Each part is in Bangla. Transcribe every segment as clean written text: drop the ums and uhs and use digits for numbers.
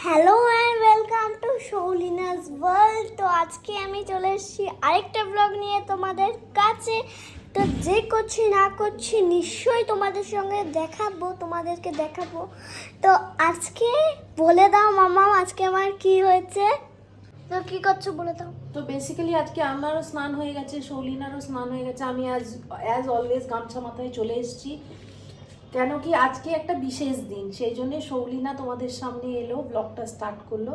Hello and welcome to Shaulina's world. তো আজকে আমি চলে এসেছি আরেকটা ব্লগ নিয়ে তোমাদের কাছে। তো যে করছি না করছি নিশ্চয়ই তোমাদের সঙ্গে তোমাদেরকে দেখাবো। তো আজকে বলে দাও মামা, আজকে আমার কি হয়েছে? তো কি করছো বলে দাও। তো বেসিক্যালি আজকে আমারও স্নান হয়ে গেছে, শৌলিনারও স্নান হয়ে গেছে। আমি অ্যাজ অলওয়েজ গামছা মাথায় চলে এসেছি, কেন কি আজকে একটা বিশেষ দিন, সেই জন্যে শৌলিনা তোমাদের সামনে এলো, ব্লগটা স্টার্ট করলো।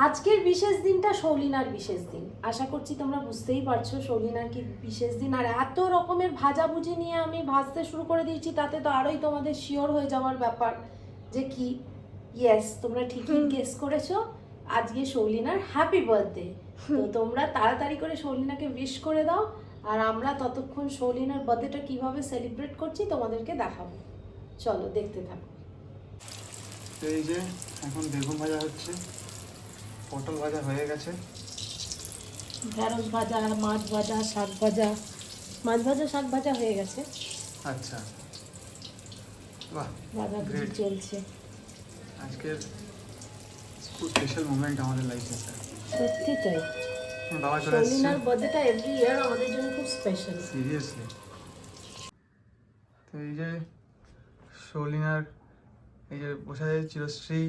আজকের বিশেষ দিনটা শৌলিনার বিশেষ দিন, আশা করছি তোমরা বুঝতেই পারছো শৌলিনার কি বিশেষ দিন। আর এত রকমের ভাজাভুজি নিয়ে আমি ভাজতে শুরু করে দিয়েছি, তাতে তো আরোই তোমাদের শিওর হয়ে যাওয়ার ব্যাপার যে কি। ইয়েস, তোমরা ঠিকই গেস করেছো, আজকে শৌলিনার হ্যাপি বার্থডে। তো তোমরা তাড়াতাড়ি করে শৌলিনাকে উইশ করে দাও, আর আমরা ততক্ষণ শৌলিনার বার্থডেটা কিভাবে সেলিব্রেট করছি তোমাদেরকে দেখাবো। চলো দেখতে থাকো। তো এই যে এখন বেগুন ভাজা হচ্ছে, পটল ভাজা হয়ে গেছে, ঢেঁড়স ভাজা, মাছ ভাজা, শাক ভাজা। মাছ ভাজা শাক ভাজা হয়ে গেছে, আচ্ছা বাহ, ভাজাভুজি Great. চলছে। আজকের খুব স্পেশাল মোমেন্ট আমাদের লাইফে একটা। সত্যি তাই, বাবা চলে এসেছে, শৌলিনার বার্থডেটা এভরি ইয়ার আমাদের জন্য খুব স্পেশাল। সিরিয়াসলি। তো এই যে শৌলিনার এই যে বসে আছে চিরশ্রী,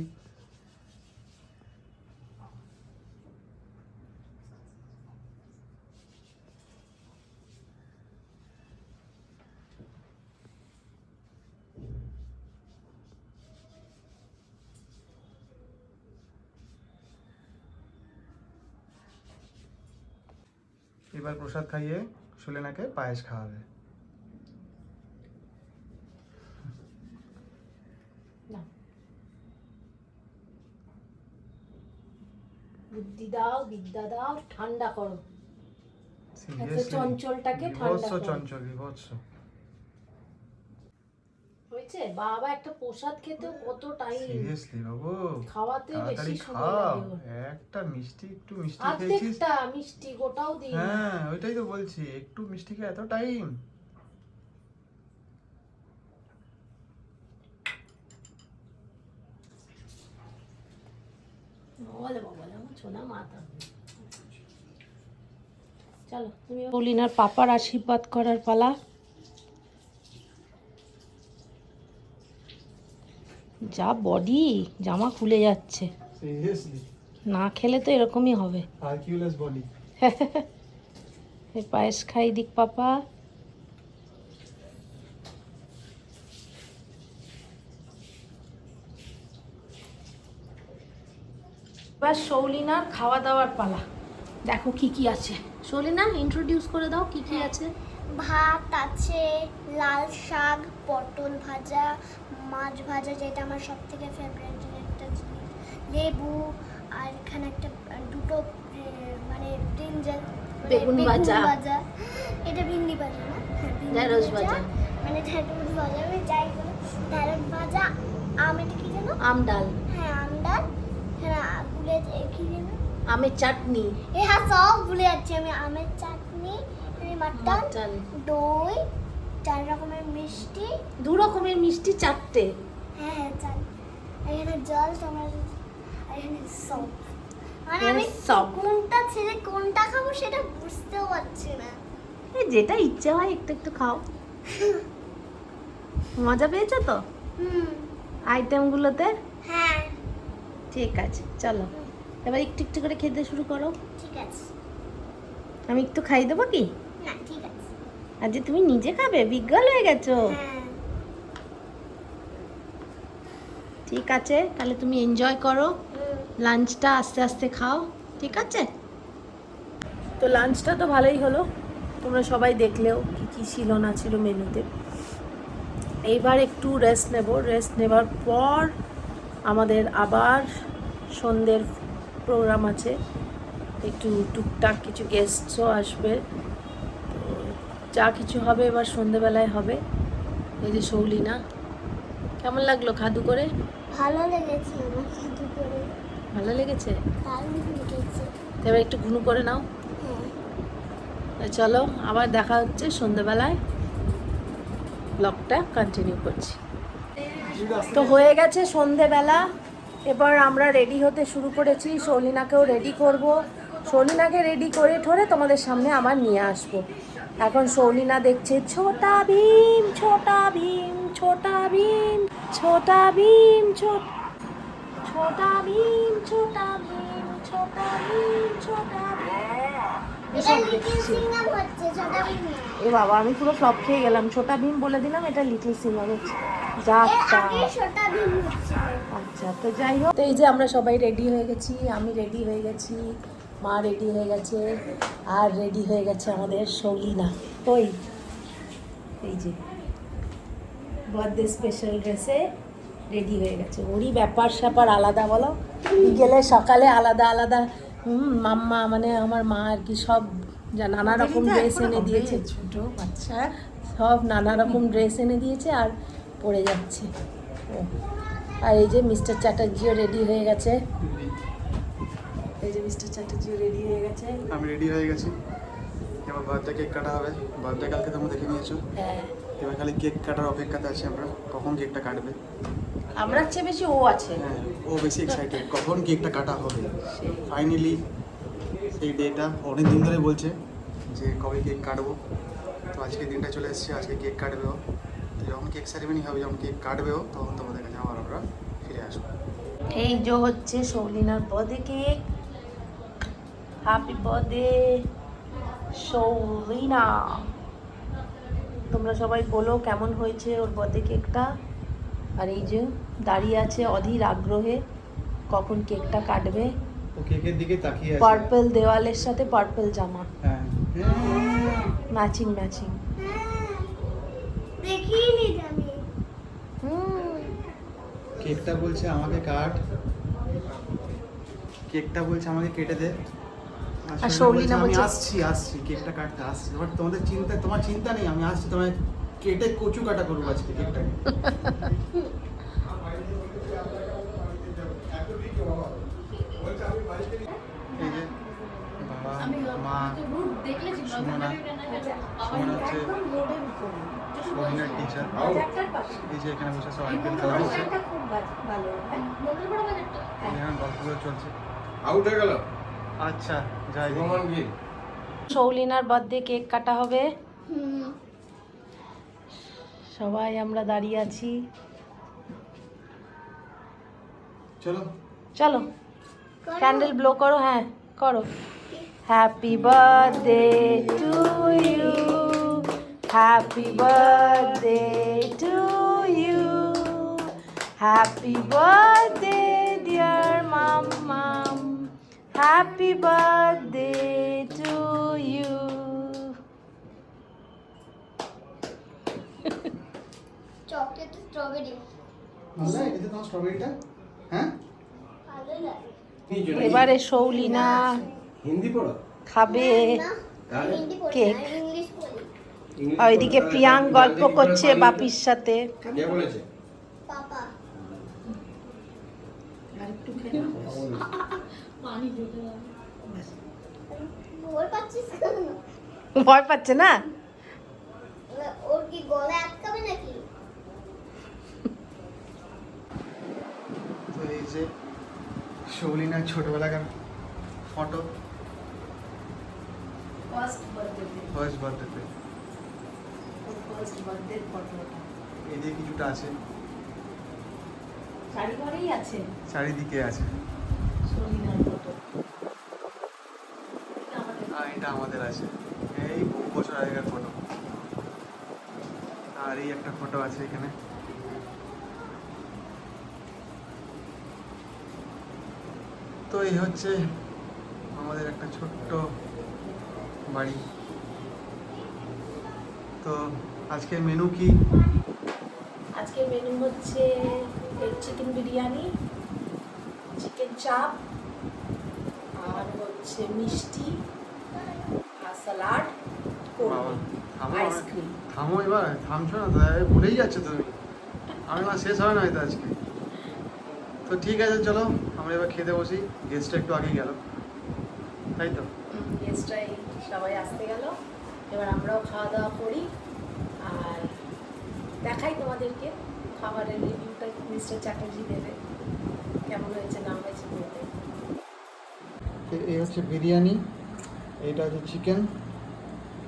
এবার প্রসাদ খাইয়ে শৌলিনাকে পায়েস খাওয়াবে। বুদ্ধি দাও, বিদ্যা দাও, ঠান্ডা করো। সিরিয়াসলি চঞ্চলটাকে ঠান্ডা করো। চঞ্চল বিভৎস হয়েছে বাবা, একটা প্রসাদ খেতে কত টাইম, সিরিয়াসলি বাবু, খাওয়াতে তাড়াতাড়ি বেশি সময় খাও। লাগে ওর। একটা মিষ্টি, একটু মিষ্টি খেয়েছিস? অর্ধেকটা মিষ্টি, গোটাও দিই না। হ্যাঁ ওইটাই তো বলছি, একটু মিষ্টি খেয়ে এত টাইম। বলে বাবা, আমার সোনা মাথা। চলো তুমি শৌলিনার পাপার আশীর্বাদ করার পালা। যা বডি, জামা খুলে যাচ্ছে, সিরিয়াসলি না খেলে তো এরকমই হবে। হারকিউলাস বডি। এই পায়েস খাই দিক পাপা। এবার শৌলিনার খাওয়া দাওয়ার পালা। দেখো কি কি আছে, শৌলিনা ইন্ট্রোডিউস করে দাও কি কি আছে। ভাত আছে, লাল শাক, পটল ভাজা, মাছ ভাজা যেটা আমার সব থেকে ফেভারিট একটা জিনিস, লেবু, আর এখানে একটা দুটো মানে ব্রিঞ্জাল, বেগুন ভাজা। এটা ভিন্ডি ভাজা না, ঢেঁড়স ভাজা, মানে ঢেঁড়স ভাজা, আমি যাই বলো ঢেঁড়স ভাজা, এটা কি জানো, আম ডাল, হ্যাঁ আমডাল, হ্যাঁ ভুলে কি জানো, আমের চাটনি, হ্যাঁ সব ভুলে যাচ্ছি আমি, আমের চাটনি, মাটন, দই, 4 রকমের মিষ্টি, 2 রকমের মিষ্টি, 4টে। হ্যাঁ হ্যাঁ চাল, এখানে জল, তোমার এখানে সব, মানে আমি সব। কোনটা ছেড়ে কোনটা খাবো সেটা বুঝতেও পারছি না। যেটা ইচ্ছে হয় একটু একটু খাও। মজা পেয়েছো তো হুম, আইটেমগুলোতে? হ্যাঁ ঠিক আছে, চলো এবার একটু একটু করে খেতে শুরু করো। ঠিক আছে, আমি একটু খাই দেবো কি? না ঠিক আছে, আর যে তুমি নিজে খাবে, বিজ্ঞাল হয়ে গেছো। হ্যাঁ ঠিক আছে, তাহলে তুমি এনজয় করো, হুম। লাঞ্চটা আস্তে আস্তে খাও, ঠিক আছে? তো লাঞ্চটা তো ভালোই হলো, তোমরা সবাই দেখলেও কি কি ছিল না ছিল মেনুতে। এইবার একটু রেস্ট নেব, রেস্ট নেবার পর আমাদের আবার সন্ধ্যের প্রোগ্রাম আছে, একটু টুকটাক কিছু গেস্টও আসবে, তো যা কিছু হবে এবার সন্ধ্যেবেলায় হবে। এই যে শৌলিনা, কেমন লাগলো খাদু করে? ভালো লেগেছে আমার খেতে করে, ভালো লেগেছে? দারুণ লেগেছে, তো এবার একটু ঘুনু করে নাও। হ্যাঁ তো চলো আবার দেখা হচ্ছে সন্ধ্যেবেলায়, ব্লগটা কন্টিনিউ করছি। তো হয়ে গেছে সন্ধ্যেবেলা, এবার আমরা রেডি হতে শুরু করেছি, শৌলিনাকেও রেডি করব। শৌলিনাকে রেডি করে ঠোরে তোমাদের সামনে আবার নিয়ে আসবো। এখন শৌলিনা দেখছে ছোটা ভীম, ছোটা ভীম, ছোটা ভীম, ছোটা ভীম, ছোটা ভীম, ছোটা ভীম, ছোটা ভীম, ছোটা ভীম, এসব দেখছি। এ বাবা, আমি পুরো ফ্লপ খেয়ে গেলাম। ছোটা ভীম বলে দিলাম, এটা লিটল সিঙ্গার হচ্ছে। যাত্রা। আচ্ছা, তো যাই হোক, তো এই যে আমরা সবাই রেডি হয়ে গেছি, আমি রেডি হয়ে গেছি, মা রেডি হয়ে গেছে, আর রেডি হয়ে গেছে আমাদের শৌলিনা। ওই এই যে বার্থডে স্পেশাল ড্রেসে রেডি হয়ে গেছে। ওরই ব্যাপার স্যাপার আলাদা, বলো। বিকেলে সকালে আলাদা আলাদা। মাম্মা মানে আমার মা আর কি সব নানা রকম ড্রেস এনে দিয়েছে। ছোট বাচ্চা সব নানা রকম ড্রেস এনে দিয়েছে আর পরে যাচ্ছে। আর এই যে মিস্টার চ্যাটার্জিও রেডি হয়ে গেছে। এই যে মিস্টার চ্যাটার্জিও রেডি হয়ে গেছে। আমি রেডি হয়ে গেছি। এবার বার্থডে কেক কাটা হবে। বার্থডে কালকে তোমরা দেখে নিয়েছো। হ্যাঁ, এবার খালি কেক কাটার অপেক্ষাতে আছি আমরা, কখন কেকটা কাটবে। আমরা চেয়ে বেশি ও আছে। হ্যাঁ, ও বেশি এক্সাইটেড কখন কেকটা কাটা হবে। ফাইনালি সেই ডেটা অনেক দিন ধরে বলছে যে কবে কেক কাটবো। তো আজকে দিনটা চলে এসেছে, আজকে কেক কাটবে ও। তো যখন কেক সেরিমনি হবে, যখন কেক কাটবে ও, তখন তোমাদের কাছে আবার আমরা ফিরে আসবো। এই যে হচ্ছে শৌলিনার birthday cake. Happy birthday Shaulina. তোমরা সবাই বলো কেমন হয়েছে ওর বার্থডে কেকটা। আর এই যে দাঁড়িয়ে আছে অধীর আগ্রহে কখন কেকটা কাটবে। ও কেকের দিকে তাকিয়ে আছে। পার্পল দেওয়ালের সাথে পার্পল জামা, হ্যাঁ, ম্যাচিং ম্যাচিং। দেখিনি আমি। কেকটা বলছে আমাকে কাট, কেকটা বলছে আমাকে কেটে দে। আর শৌলিনা আমি বলছে আসছি কেকটা কাটতে আসছি। এবার তোমার চিন্তা নেই, আমি আসছি, তোমায় কেটে কচু কাটা করবো আজকে কেকটাকে। এই যে বাবা, মা, সুমনা হচ্ছে শৌলিনার টিচার। এই যে এখানে বসে সব আইপিএল খেলা হচ্ছে, এখানে গল্পগুলো চলছে। আউট হয়ে গেল। আচ্ছা, যাই রোমান কি শৌলিনার বার্থডে কেক কাটা হবে। সবাই আমরা দাঁড়িয়ে আছি। চলো চলো ক্যান্ডেল ব্লো করো। হ্যাঁ করো। Happy birthday to you, happy birthday to you, happy birthday dear Mammam, happy birthday to you. Chocolate strawberry ভালো লাগে খেতে তোমার স্ট্রবেরিটা? হ্যাঁ, ভালো লাগে এবারে শৌলিনা হিন্দি পড়ো খাবে আমি হিন্দি পড়ি কেক। না, আমি ইংলিশ পড়ি। আর ওইদিকে প্রিয়াঙ্ক গল্প করছে বাপির সাথে। কে বলেছে? পাপা ভয় পাচ্ছিস কেন? ভয় পাচ্ছে না? ওর কি গলা আটকাবে নাকি? তো এই যে শৌলিনার ছোটবেলাকার ফটো, ফার্স্ট বার্থডেতে। এদিকে কিছুটা আছে, চারিঘরেই আছে চারিদিকে আছে। শৌলিনার ফটো। আর এটা আমাদের আছে, এই বহু বছর আগেকার ফটো। আর এই একটা ফটো আছে এখানে। তো এই হচ্ছে আমাদের একটা ছোট্ট বাড়ি। তো আজকের মেনু কি? আজকে মেনু হচ্ছে চিকেন বিরিয়ানি, চিকেন চাপ, আর হচ্ছে মিষ্টি, আর স্যালাড, বাবা, থামো, আইসক্রিম। থামো এবার, থামছো না তো, ভুলেই যাচ্ছ তুমি। আমি না শেষ হবে না হয়তো আজকে। তো ঠিক আছে, চলো আমরা এবার খেতে বসি। গেস্টটা একটু আগে গেল, তাই তো? গেস্টরাই সবাই আসতে গেল, এবার আমরাও খাওয়া দাওয়া করি আর দেখাই তোমাদেরকে খাবারের রিভিউটা মিস্টার চ্যাটার্জি দেবে। কেমন হয়েছে না হয়েছে বলতে। এই হচ্ছে বিরিয়ানি, এটা হচ্ছে চিকেন,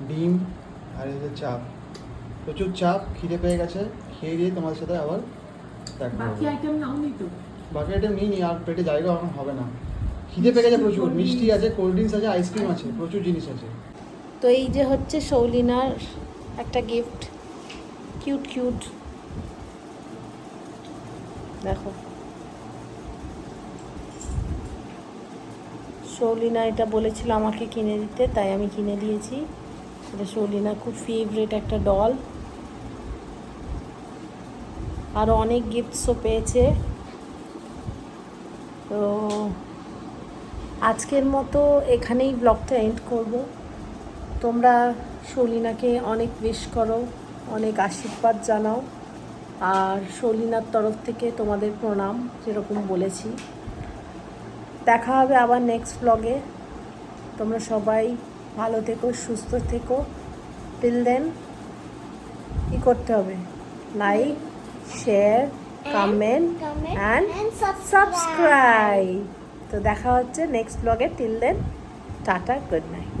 ডিম, আর এই হচ্ছে চাপ। প্রচুর চাপ, খিদে পেয়ে গেছে, খেয়ে দিয়ে তোমাদের সাথে আবার দেখা বাকি হবে। আইটেম নাও নি তো? বাকি আইটেম নিই আর পেটে জায়গা এখন হবে না। খিদে পেয়ে গেছে প্রচুর, মিষ্টি আছে, কোল্ড ড্রিঙ্কস আছে, আইসক্রিম আছে, প্রচুর জিনিস আছে। তো এই যে হচ্ছে শৌলিনার একটা গিফট, কিউট কিউট, দেখো। শৌলিনা এটা বলেছিল আমাকে কিনে দিতে, তাই আমি কিনে দিয়েছি। এটা শৌলিনার খুব ফেভারিট একটা ডল। আরও অনেক গিফটসও পেয়েছে। তো আজকের মতো এখানেই ব্লগটা এন্ড করব। তোমরা শৌলিনাকে অনেক উইশ করো, অনেক আশীর্বাদ জানাও, আর শৌলিনার তরফ থেকে তোমাদের প্রণাম, যেরকম বলেছি। দেখা হবে আবার নেক্সট ব্লগে। তোমরা সবাই ভালো থেকো, সুস্থ থেকো। টিল দেন কী করতে হবে? Like, share, comment and subscribe. তো দেখা হচ্ছে নেক্সট ব্লগে। Till then tata, good night.